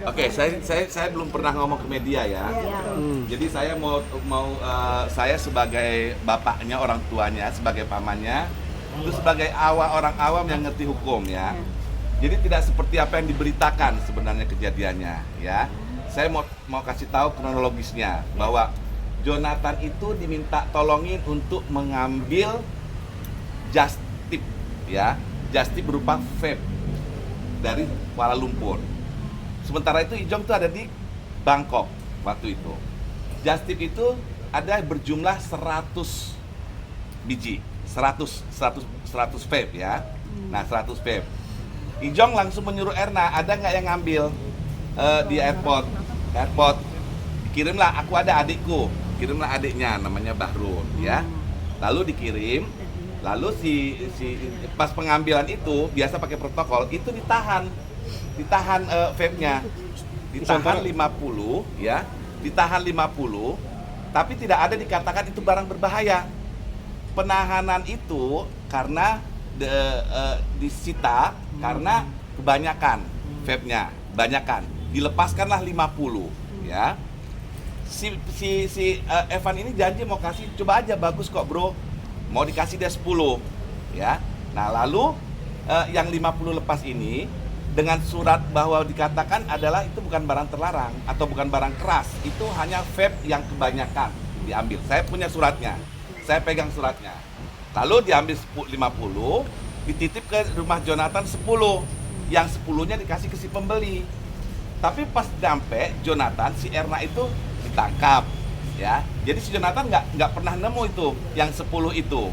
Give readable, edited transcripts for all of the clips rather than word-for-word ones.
Oke, saya belum pernah ngomong ke media ya. Jadi saya saya sebagai bapaknya, orang tuanya, sebagai pamannya, itu sebagai orang awam yang ngerti hukum ya. Jadi tidak seperti apa yang diberitakan sebenarnya kejadiannya ya. Saya mau kasih tahu kronologisnya bahwa Jonathan itu diminta tolongin untuk mengambil just tip ya. Just tip berupa vape dari Kuala Lumpur. Sementara itu Ijong tuh ada di Bangkok waktu itu. Just tip itu ada berjumlah 100 biji, 100 vape ya. Nah 100 vape. Ijong langsung menyuruh Erna, ada nggak yang ngambil di airport? Kirimlah, aku ada adikku, kirimlah adiknya namanya Bahrun ya. Lalu dikirim, lalu si pas pengambilan itu biasa pakai protokol itu ditahan vape-nya, ditahan 50 ya, ditahan 50, tapi tidak ada dikatakan itu barang berbahaya. Penahanan itu karena disita karena kebanyakan vape-nya, banyakan. Dilepaskanlah 50 ya. Si Evan ini janji mau kasih, coba aja bagus kok bro, mau dikasih dia 10 ya. Nah lalu yang 50 lepas ini dengan surat bahwa dikatakan adalah itu bukan barang terlarang atau bukan barang keras, itu hanya vape yang kebanyakan diambil. Saya punya suratnya, saya pegang suratnya. Lalu diambil 50, dititip ke rumah Jonathan 10, yang 10-nya dikasih ke si pembeli. Tapi pas sampai Jonathan, si Erna itu ditangkap ya. Jadi si Jonathan nggak pernah nemu itu yang 10 itu.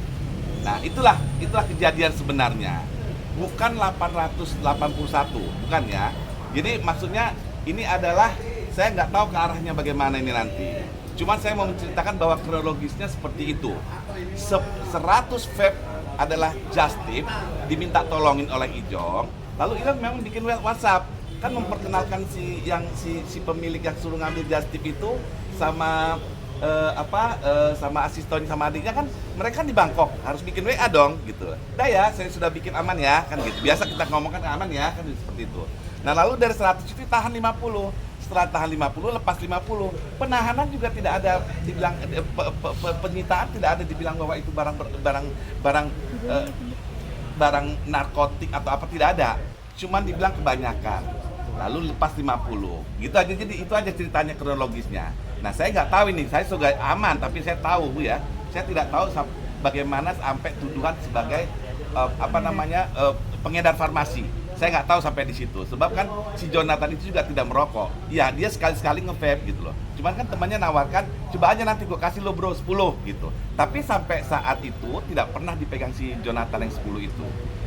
Nah itulah kejadian sebenarnya. Bukan 881, bukan ya. Jadi maksudnya ini adalah, saya nggak tahu ke arahnya bagaimana ini nanti. Cuman saya mau menceritakan bahwa kronologisnya seperti itu. 100 vape adalah just tip, diminta tolongin oleh Ijong. Lalu Ijong memang bikin WhatsApp, kan memperkenalkan si pemilik yang suruh ngambil just tip itu sama sama asistennya sama adiknya, kan mereka kan di Bangkok, harus bikin WA dong gitu. Dah ya, saya sudah bikin aman ya, kan gitu. Biasa kita ngomongkan aman ya, kan seperti itu. Nah lalu dari 100 itu tahan 50. Setelah tahan 50, lepas 50. Penahanan juga tidak ada dibilang, penyitaan tidak ada dibilang bahwa itu barang narkotik atau apa, tidak ada. Cuman dibilang kebanyakan. Lalu lepas 50. Gitu aja, jadi itu aja ceritanya kronologisnya. Nah saya nggak tahu ini, saya sebagai aman, tapi saya tahu ya, saya tidak tahu bagaimana sampai tuduhan sebagai pengedar farmasi. Saya nggak tahu sampai di situ, sebab kan si Jonathan itu juga tidak merokok. Iya, dia sekali-sekali nge-vape gitu loh. Cuman kan temannya nawarkan, coba aja nanti gue kasih lo bro 10 gitu. Tapi sampai saat itu tidak pernah dipegang si Jonathan yang 10 itu.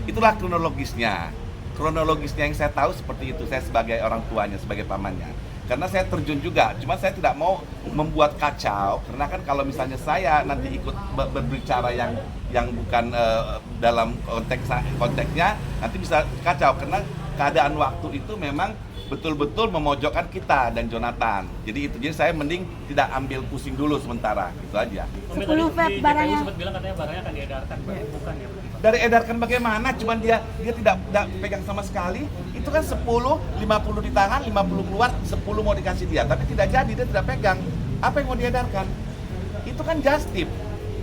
Itulah kronologisnya. Kronologisnya yang saya tahu seperti itu, saya sebagai orang tuanya, sebagai pamannya. Karena saya terjun juga, cuma saya tidak mau membuat kacau, karena kan kalau misalnya saya nanti ikut berbicara yang bukan dalam konteksnya, nanti bisa kacau, karena keadaan waktu itu memang betul-betul memojokkan kita dan Jonathan. Jadi saya mending tidak ambil pusing dulu sementara, gitu aja. 10 vape barangnya. Sempat bilang katanya barangnya akan diedarkan, bukan ya? Dari edarkan bagaimana, cuman dia tidak pegang sama sekali. Itu kan 10, 50 di tangan, 50 keluar, 10 mau dikasih dia, tapi tidak jadi, dia tidak pegang. Apa yang mau diedarkan? Itu kan just tip.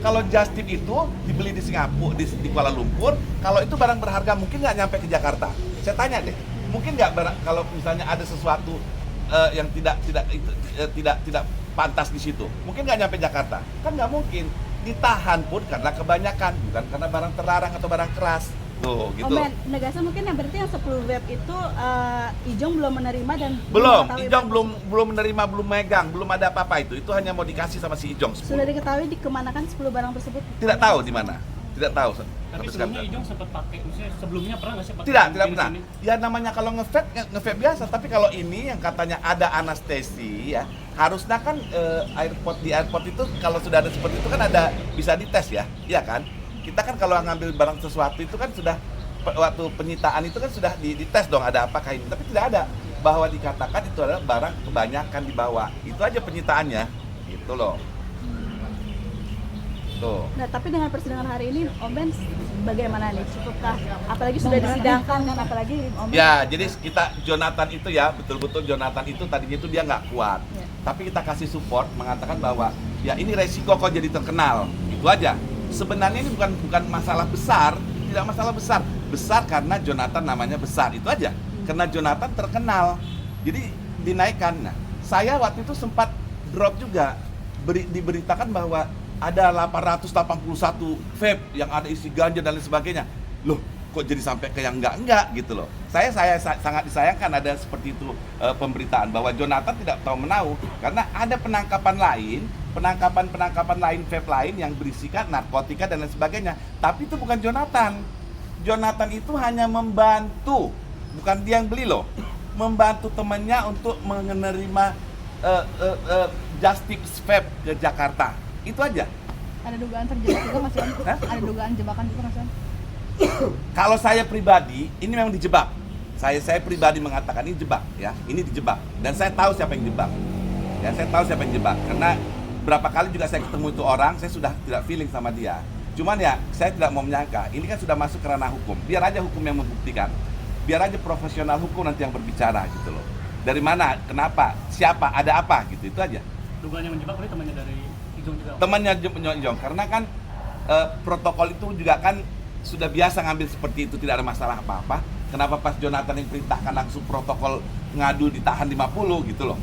Kalau just tip itu dibeli di Singapura, di Kuala Lumpur, kalau itu barang berharga mungkin nggak nyampe ke Jakarta. Saya tanya deh, mungkin nggak kalau misalnya ada sesuatu yang tidak pantas di situ, mungkin nggak nyampe Jakarta? Kan nggak mungkin. Ditahan pun karena kebanyakan, bukan karena barang terlarang atau barang keras. Tuh, gitu. Negasnya mungkin yang berarti yang 10 vape itu Ijong belum menerima dan belum, Ijong belum menerima, belum megang, belum ada apa-apa itu. Itu hanya mau dikasih sama si Ijong 10. Sudah diketahui dikemanakan 10 barang tersebut? Tidak tahu di mana. Tidak tahu. Tapi sebelumnya Ijong sempat pakai, maksudnya sebelumnya pernah nggak sih pakai? Tidak pernah. Ya namanya kalau nge-vape biasa, tapi kalau ini yang katanya ada anestesi ya, harusnya kan di airport itu kalau sudah ada seperti itu kan ada bisa dites ya, iya kan? Kita kan kalau ngambil barang sesuatu itu kan sudah waktu penyitaan itu kan sudah dites dong ada apakah ini, tapi tidak ada bahwa dikatakan itu adalah barang kebanyakan dibawa. Itu aja penyitaannya, gitu loh. Tuh. Nah, tapi dengan persidangan hari ini, Om Ben bagaimana nih? Cukupkah? Apalagi sudah disidangkan kan, apalagi Om Ben. Ya, jadi kita Jonathan itu ya, betul-betul Jonathan itu tadinya itu dia nggak kuat. Ya. Tapi kita kasih support mengatakan bahwa ya ini resiko kok jadi terkenal. Itu aja. Sebenarnya ini bukan masalah besar, tidak masalah besar. Besar karena Jonathan namanya besar, itu aja. Karena Jonathan terkenal. Jadi dinaikkan. Nah, saya waktu itu sempat drop juga. Diberitakan bahwa ada 881 vape yang ada isi ganja dan lain sebagainya. Loh, kok jadi sampai ke yang enggak gitu loh. Saya sangat disayangkan ada seperti itu pemberitaan bahwa Jonathan tidak tahu menau karena ada penangkapan lain vape lain yang berisikan narkotika dan lain sebagainya. Tapi itu bukan Jonathan. Jonathan itu hanya membantu, bukan dia yang beli loh. Membantu temannya untuk menerima Justice Vape ke Jakarta. Itu aja. Ada dugaan terjebak juga Mas Yon? Hah? Ada dugaan jebakan juga Mas Yon? Kalau saya pribadi, ini memang dijebak. Saya pribadi mengatakan ini jebak, ya. Ini dijebak. Dan saya tahu siapa yang jebak. Ya, saya tahu siapa yang jebak. Karena berapa kali juga saya ketemu itu orang, saya sudah tidak feeling sama dia. Cuman ya, saya tidak mau menyangka. Ini kan sudah masuk ke ranah hukum. Biar aja hukum yang membuktikan. Biar aja profesional hukum nanti yang berbicara gitu loh. Dari mana, kenapa, siapa, ada apa gitu, itu aja. Dugaan yang menjebak berarti temannya dari Ijong juga. Temannya Jong, karena kan protokol itu juga kan sudah biasa ngambil seperti itu, tidak ada masalah apa-apa. Kenapa pas Jonathan yang perintahkan langsung protokol ngadu ditahan 50 gitu loh.